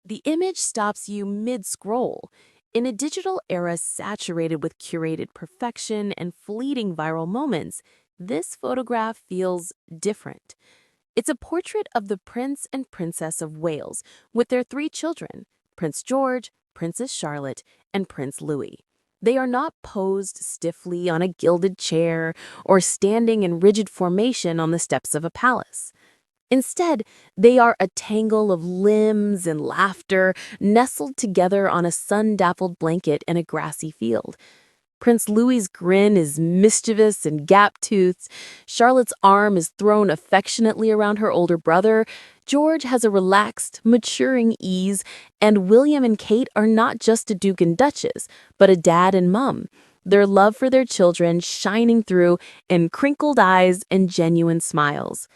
The image stops you mid-scroll. In a digital era saturated with curated perfection and fleeting viral moments, this photograph feels different. It's a portrait of the Prince and Princess of Wales with their three children, Prince George, Princess Charlotte, and Prince Louis. They are not posed stiffly on a gilded chair or standing in rigid formation on the steps of a palace. Instead, they are a tangle of limbs and laughter nestled together on a sun-dappled blanket in a grassy field. Prince Louis's grin is mischievous and gap-toothed. Charlotte's arm is thrown affectionately around her older brother. George has a relaxed, maturing ease, and William and Kate are not just a duke and duchess, but a dad and mum. Their love for their children shining through in crinkled eyes and genuine smiles.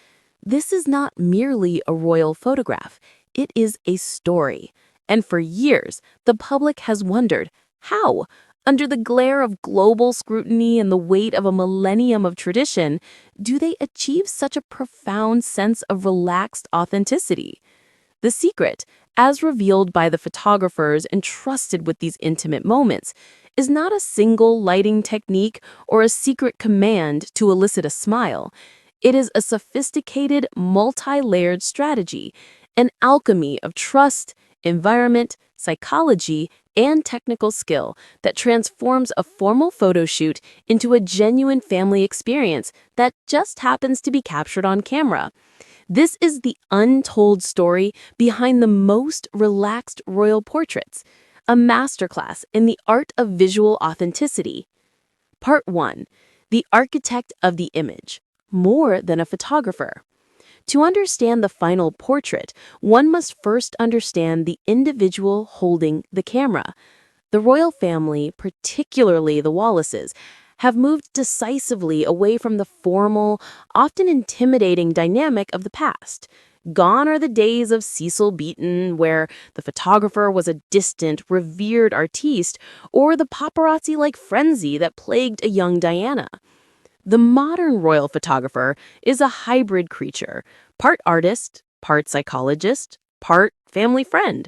This is not merely a royal photograph. It is a story. And for years, the public has wondered, how? Under the glare of global scrutiny and the weight of a millennium of tradition, do they achieve such a profound sense of relaxed authenticity? The secret, as revealed by the photographers entrusted with these intimate moments, is not a single lighting technique or a secret command to elicit a smile. It is a sophisticated, multi-layered strategy, an alchemy of trust, environment, psychology, and technical skill that transforms a formal photo shoot into a genuine family experience that just happens to be captured on camera. This is the untold story behind the most relaxed royal portraits, a masterclass in the art of visual authenticity. Part 1. The architect of the image. More than a photographer. To understand the final portrait, one must first understand the individual holding the camera. The royal family, particularly the Wallaces, have moved decisively away from the formal, often intimidating dynamic of the past. Gone are the days of Cecil Beaton, where the photographer was a distant, revered artiste, or the paparazzi-like frenzy that plagued a young Diana. The modern royal photographer is a hybrid creature, part artist, part psychologist, part family friend.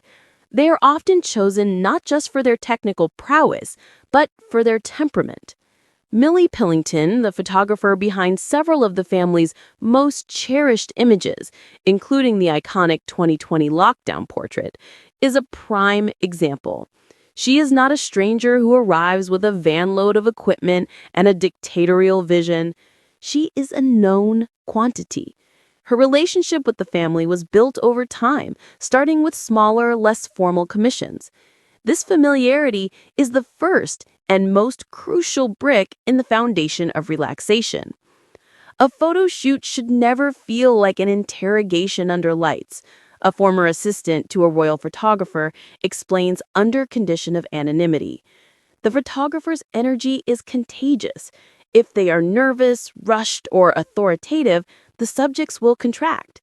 They are often chosen not just for their technical prowess, but for their temperament. Millie Pillington, the photographer behind several of the family's most cherished images, including the iconic 2020 lockdown portrait, is a prime example. She is not a stranger who arrives with a van load of equipment and a dictatorial vision. She is a known quantity. Her relationship with the family was built over time, starting with smaller, less formal commissions. This familiarity is the first and most crucial brick in the foundation of relaxation. A photo shoot should never feel like an interrogation under lights. A former assistant to a royal photographer explains under condition of anonymity. The photographer's energy is contagious. If they are nervous, rushed, or authoritative, the subjects will contract.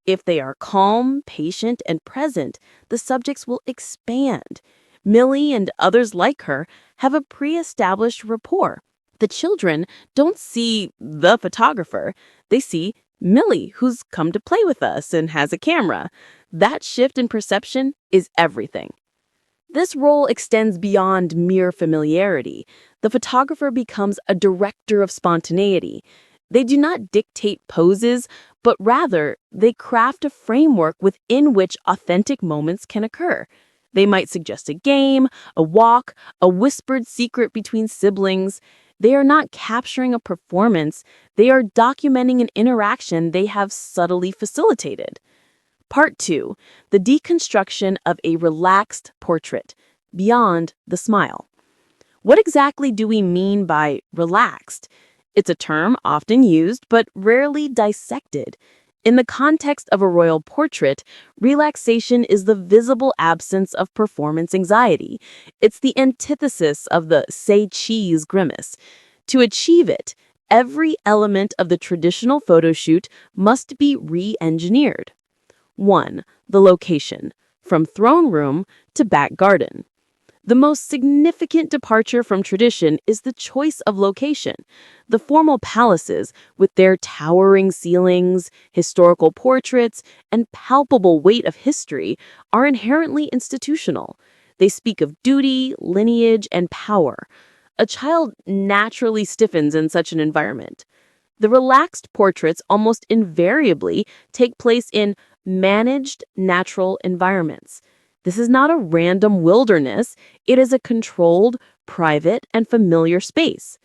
If they are calm, patient, and present, the subjects will expand. Millie and others like her have a pre-established rapport. The children don't see the photographer. They see Millie, who's come to play with us and has a camera. That shift in perception is everything. This role extends beyond mere familiarity. The photographer becomes a director of spontaneity. They do not dictate poses, but rather they craft a framework within which authentic moments can occur. They might suggest a game, a walk, a whispered secret between siblings. They are not capturing a performance, they are documenting an interaction they have subtly facilitated. Part 2. The deconstruction of a relaxed portrait, beyond the smile. What exactly do we mean by relaxed? It's a term often used but rarely dissected. In the context of a royal portrait, relaxation is the visible absence of performance anxiety. It's the antithesis of the say cheese grimace. To achieve it, every element of the traditional photo shoot must be re-engineered. 1. The location, from throne room to back garden. The most significant departure from tradition is the choice of location. The formal palaces, with their towering ceilings, historical portraits, and palpable weight of history, are inherently institutional. They speak of duty, lineage, and power. A child naturally stiffens in such an environment. The relaxed portraits almost invariably take place in managed natural environments. This is not a random wilderness, it is a controlled, private, and familiar space.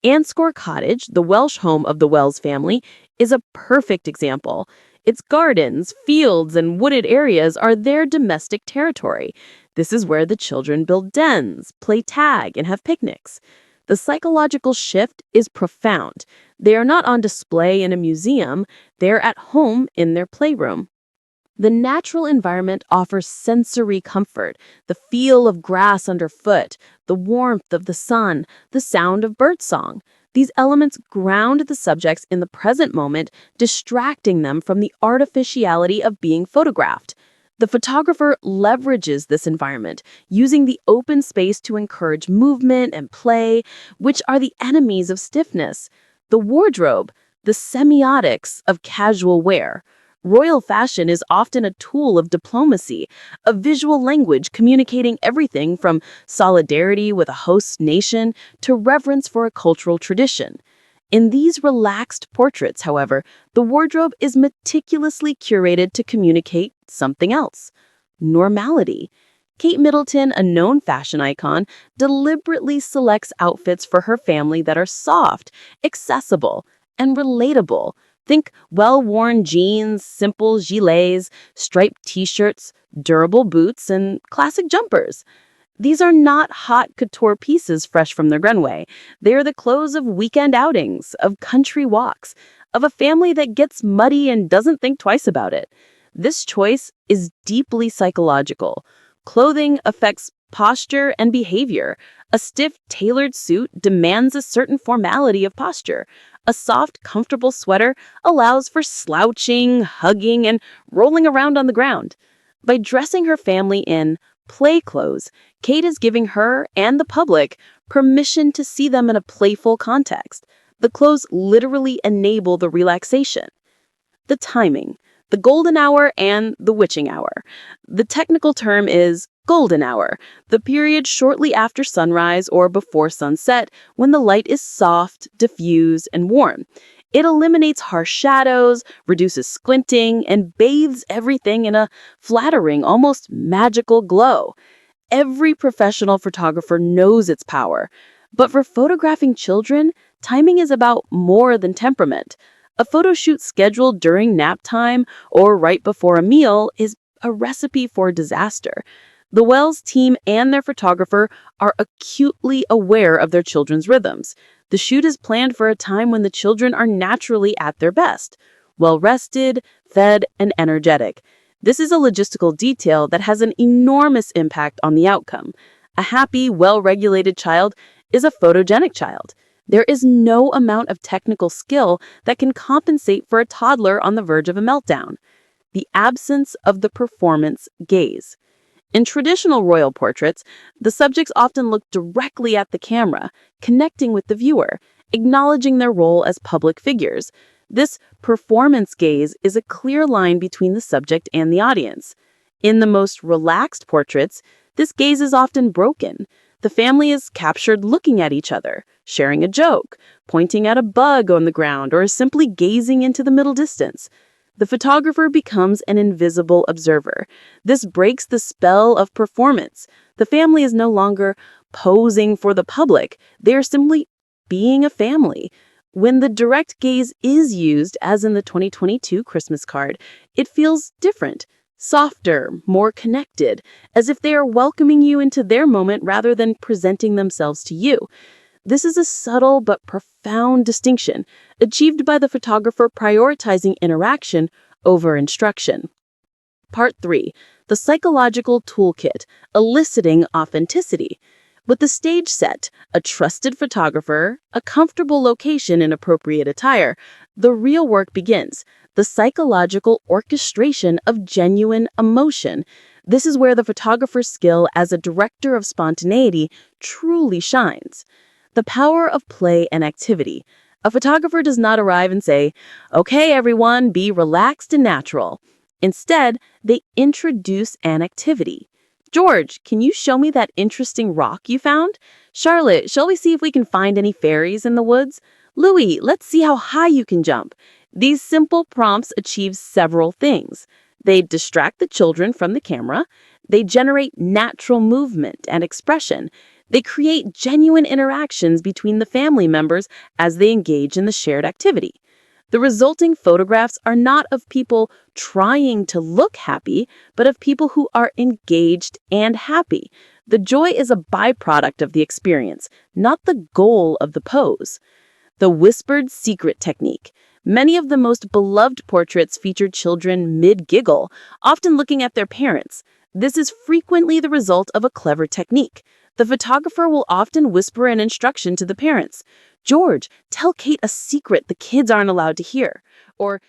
Anscore Cottage, the Welsh home of the Wells family, is a perfect example. Its gardens, fields, and wooded areas are their domestic territory. This is where the children build dens, play tag, and have picnics. The psychological shift is profound. They are not on display in a museum, they're at home in their playroom. The natural environment offers sensory comfort, the feel of grass underfoot, the warmth of the sun, the sound of birdsong. These elements ground the subjects in the present moment, distracting them from the artificiality of being photographed. The photographer leverages this environment, using the open space to encourage movement and play, which are the enemies of stiffness. The wardrobe, the semiotics of casual wear. Royal fashion is often a tool of diplomacy, a visual language communicating everything from solidarity with a host nation to reverence for a cultural tradition. In these relaxed portraits, however, the wardrobe is meticulously curated to communicate something else: normality. Kate Middleton, a known fashion icon, deliberately selects outfits for her family that are soft, accessible, and relatable. Think well-worn jeans, simple gilets, striped t-shirts, durable boots, and classic jumpers. These are not hot couture pieces fresh from the runway. They are the clothes of weekend outings, of country walks, of a family that gets muddy and doesn't think twice about it. This choice is deeply psychological. Clothing affects posture and behavior. A stiff, tailored suit demands a certain formality of posture. A soft, comfortable sweater allows for slouching, hugging, and rolling around on the ground. By dressing her family in play clothes, Kate is giving her and the public permission to see them in a playful context. The clothes literally enable the relaxation. The timing, the golden hour and the witching hour. The technical term is golden hour, the period shortly after sunrise or before sunset when the light is soft, diffused, and warm. It eliminates harsh shadows, reduces squinting, and bathes everything in a flattering, almost magical glow. Every professional photographer knows its power. But for photographing children, timing is about more than temperament. A photo shoot scheduled during nap time or right before a meal is a recipe for disaster. The Wells team and their photographer are acutely aware of their children's rhythms. The shoot is planned for a time when the children are naturally at their best, well rested, fed, and energetic. This is a logistical detail that has an enormous impact on the outcome. A happy, well-regulated child is a photogenic child. There is no amount of technical skill that can compensate for a toddler on the verge of a meltdown. The absence of the performance gaze. In traditional royal portraits, the subjects often look directly at the camera, connecting with the viewer, acknowledging their role as public figures. This performance gaze is a clear line between the subject and the audience. In the most relaxed portraits, this gaze is often broken. The family is captured looking at each other, sharing a joke, pointing at a bug on the ground, or simply gazing into the middle distance. The photographer becomes an invisible observer. This breaks the spell of performance. The family is no longer posing for the public. They are simply being a family. When the direct gaze is used, as in the 2022 Christmas card, it feels different, softer, more connected, as if they are welcoming you into their moment rather than presenting themselves to you. This is a subtle but profound distinction, achieved by the photographer prioritizing interaction over instruction. Part 3. The psychological toolkit, eliciting authenticity. With the stage set, a trusted photographer, a comfortable location in appropriate attire, the real work begins, the psychological orchestration of genuine emotion. This is where the photographer's skill as a director of spontaneity truly shines. The power of play and activity. A photographer does not arrive and say, "Okay, everyone, be relaxed and natural." Instead, they introduce an activity. "George, can you show me that interesting rock you found? Charlotte, shall we see if we can find any fairies in the woods? Louis, let's see how high you can jump." These simple prompts achieve several things. They distract the children from the camera. They generate natural movement and expression. They create genuine interactions between the family members as they engage in the shared activity. The resulting photographs are not of people trying to look happy, but of people who are engaged and happy. The joy is a byproduct of the experience, not the goal of the pose. The whispered secret technique. Many of the most beloved portraits feature children mid-giggle, often looking at their parents. This is frequently the result of a clever technique. The photographer will often whisper an instruction to the parents. "George, tell Kate a secret the kids aren't allowed to hear." Or,